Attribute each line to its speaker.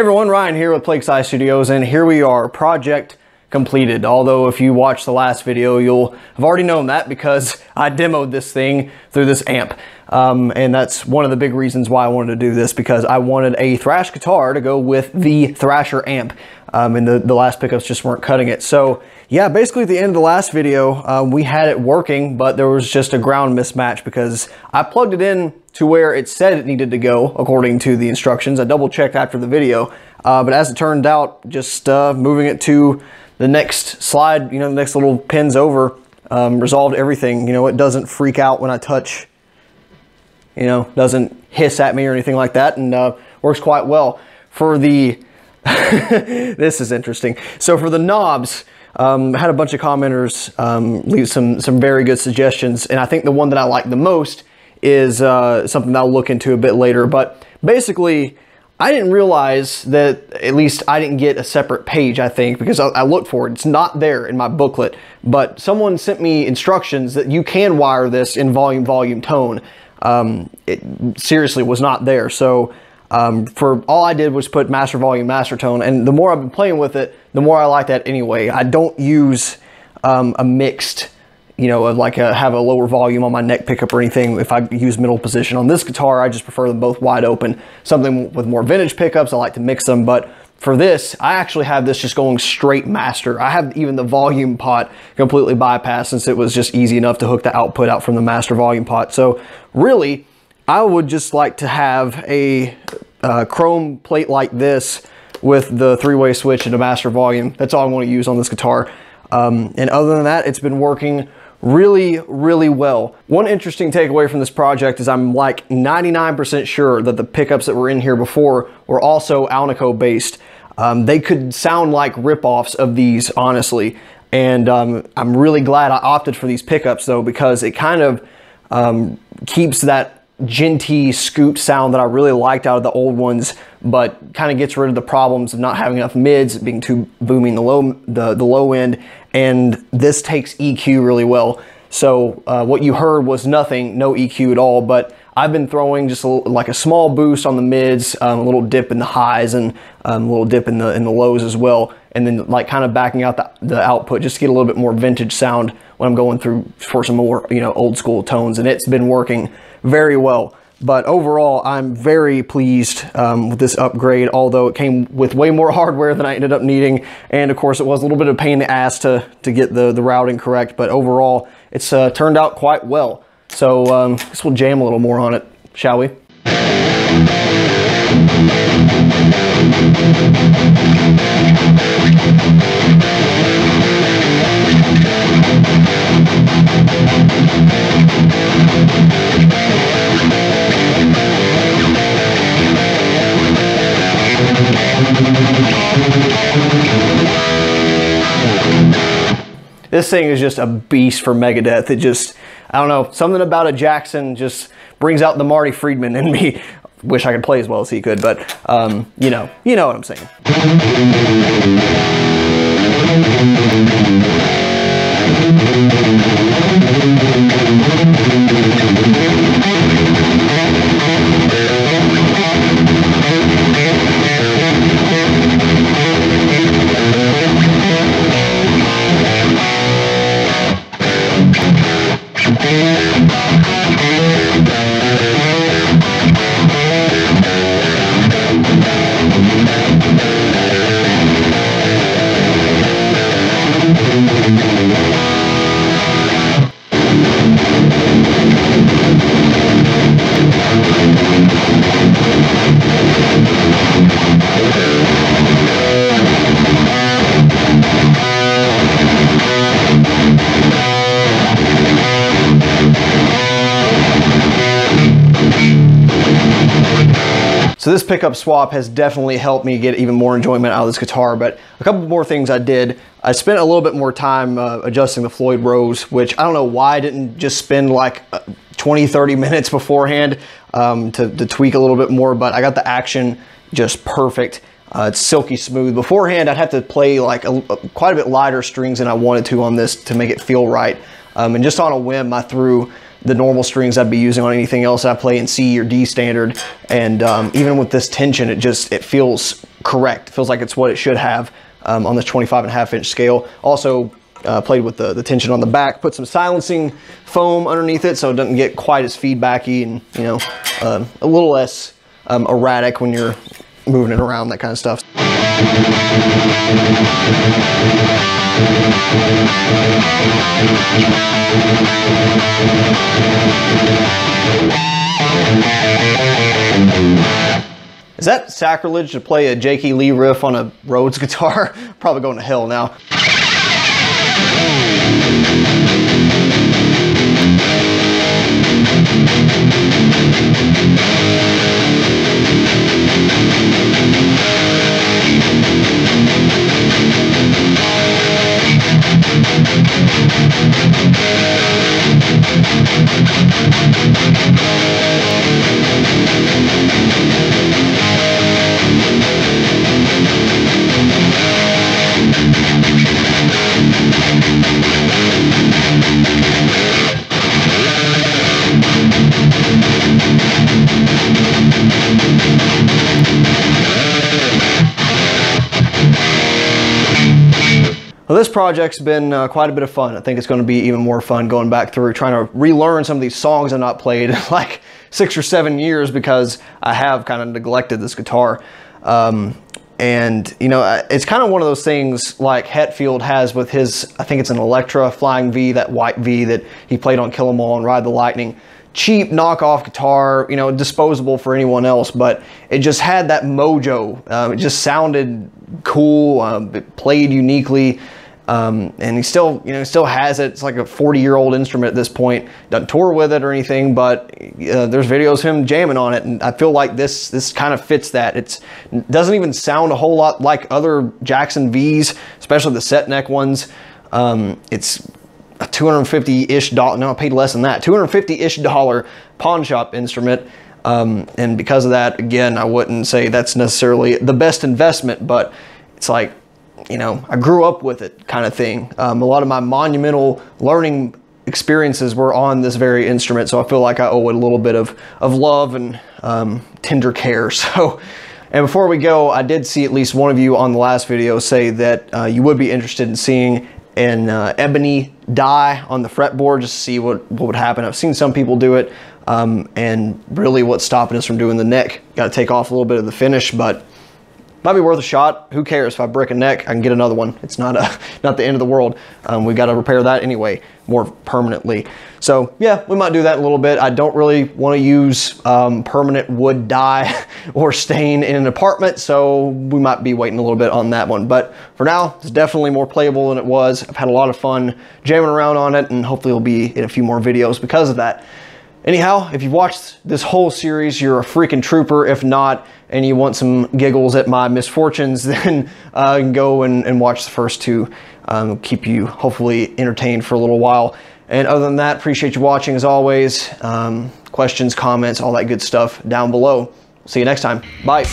Speaker 1: everyone, Ryan here with Plague Scythe Studios, and here we are, project completed. Although if you watched the last video, you'll have already known that because I demoed this thing through this amp. And that's one of the big reasons why I wanted to do this, because I wanted a thrash guitar to go with the Thrasher amp, and the last pickups just weren't cutting it. So yeah, basically at the end of the last video, we had it working, but there was just a ground mismatch because I plugged it in to where it said it needed to go according to the instructions. I double checked after the video, but as it turned out, just moving it to the next slide, the next little pins over, resolved everything. It doesn't freak out when I touch, doesn't hiss at me or anything like that, and works quite well. For the, this is interesting. So for the knobs, had a bunch of commenters leave some very good suggestions, and I think the one that I like the most is something that I'll look into a bit later. But basically, I didn't realize that, at least I didn't get a separate page, I think, because I looked for it. It's not there in my booklet, but someone sent me instructions that you can wire this in volume tone. It seriously was not there. So for all I did was put master volume, master tone, and the more I've been playing with it, the more I like that anyway. I don't use a mixed, have a lower volume on my neck pickup or anything if I use middle position. On this guitar, I just prefer them both wide open. Something with more vintage pickups, I like to mix them, but for this, I actually have this just going straight master. I have even the volume pot completely bypassed, since it was just easy enough to hook the output out from the master volume pot. So really, I would just like to have a chrome plate like this with the three-way switch and a master volume. That's all I want to use on this guitar. And other than that, it's been working really well. One interesting takeaway from this project is I'm like 99% sure that the pickups that were in here before were also Alnico based. They could sound like rip-offs of these, honestly. And I'm really glad I opted for these pickups though, because it kind of keeps that genty scooped sound that I really liked out of the old ones, but kind of gets rid of the problems of not having enough mids, being too booming the low end, and this takes EQ really well. So what you heard was nothing, no EQ at all, but I've been throwing just like a small boost on the mids, a little dip in the highs, and a little dip in the lows as well, and then like kind of backing out the output just to get a little bit more vintage sound when I'm going through for some more old school tones, and it's been working very well. But overall, I'm very pleased with this upgrade, although it came with way more hardware than I ended up needing, and of course it was a little bit of a pain in the ass to get the routing correct, but overall it's turned out quite well. So I guess we'll jam a little more on it, shall we? This thing is just a beast for Megadeth. It just, I don't know, something about a Jackson just brings out the Marty Friedman in me. Wish I could play as well as he could, but you know what I'm saying. So this pickup swap has definitely helped me get even more enjoyment out of this guitar, but a couple more things I did. I spent a little bit more time adjusting the Floyd Rose, which I don't know why I didn't just spend like 20-30 minutes beforehand to tweak a little bit more, but I got the action just perfect. It's silky smooth. Beforehand, I'd have to play like quite a bit lighter strings than I wanted to on this to make it feel right. And just on a whim, I threw the normal strings I'd be using on anything else I play in C or D standard. And even with this tension, it feels correct. It feels like it's what it should have on this 25.5-inch scale. Also played with the tension on the back, put some silencing foam underneath it so it doesn't get quite as feedbacky and, you know, a little less erratic when you're moving it around, that kind of stuff. Is that sacrilege to play a Jakey Lee riff on a Rhodes guitar? Probably going to hell now. Well, this project's been quite a bit of fun. I think it's going to be even more fun going back through trying to relearn some of these songs I've not played in like 6 or 7 years because I have kind of neglected this guitar. And you know, it's kind of one of those things like Hetfield has with his, I think it's an Electra Flying V, that white V that he played on Kill 'Em All and Ride the Lightning. Cheap knockoff guitar, you know, disposable for anyone else, but it just had that mojo. It just sounded cool. It played uniquely. And he still, you know, still has it. It's like a 40-year-old instrument at this point. Doesn't tour with it or anything, but there's videos of him jamming on it, and I feel like this kind of fits that. It doesn't even sound a whole lot like other Jackson V's, especially the set neck ones. It's a $250-ish, no, I paid less than that, $250-ish pawn shop instrument. And because of that, again, I wouldn't say that's necessarily the best investment, but it's like, you know, I grew up with it kind of thing. A lot of my monumental learning experiences were on this very instrument, so I feel like I owe it a little bit of love and tender care. So, and before we go, I did see at least one of you on the last video say that you would be interested in seeing an ebony die on the fretboard just to see what would happen. I've seen some people do it, and really what's stopping us from doing the neck, got to take off a little bit of the finish, but might be worth a shot. Who cares? If I break a neck, I can get another one. It's not the end of the world. We've got to repair that anyway, more permanently. So yeah, we might do that in a little bit. I don't really want to use permanent wood dye or stain in an apartment, so we might be waiting a little bit on that one. But for now, it's definitely more playable than it was. I've had a lot of fun jamming around on it, and hopefully we'll be in a few more videos because of that. Anyhow, if you've watched this whole series, you're a freaking trooper. If not, and you want some giggles at my misfortunes, then you can go and watch the first two. Keep you hopefully entertained for a little while. And other than that, appreciate you watching as always. Questions, comments, all that good stuff down below. See you next time. Bye.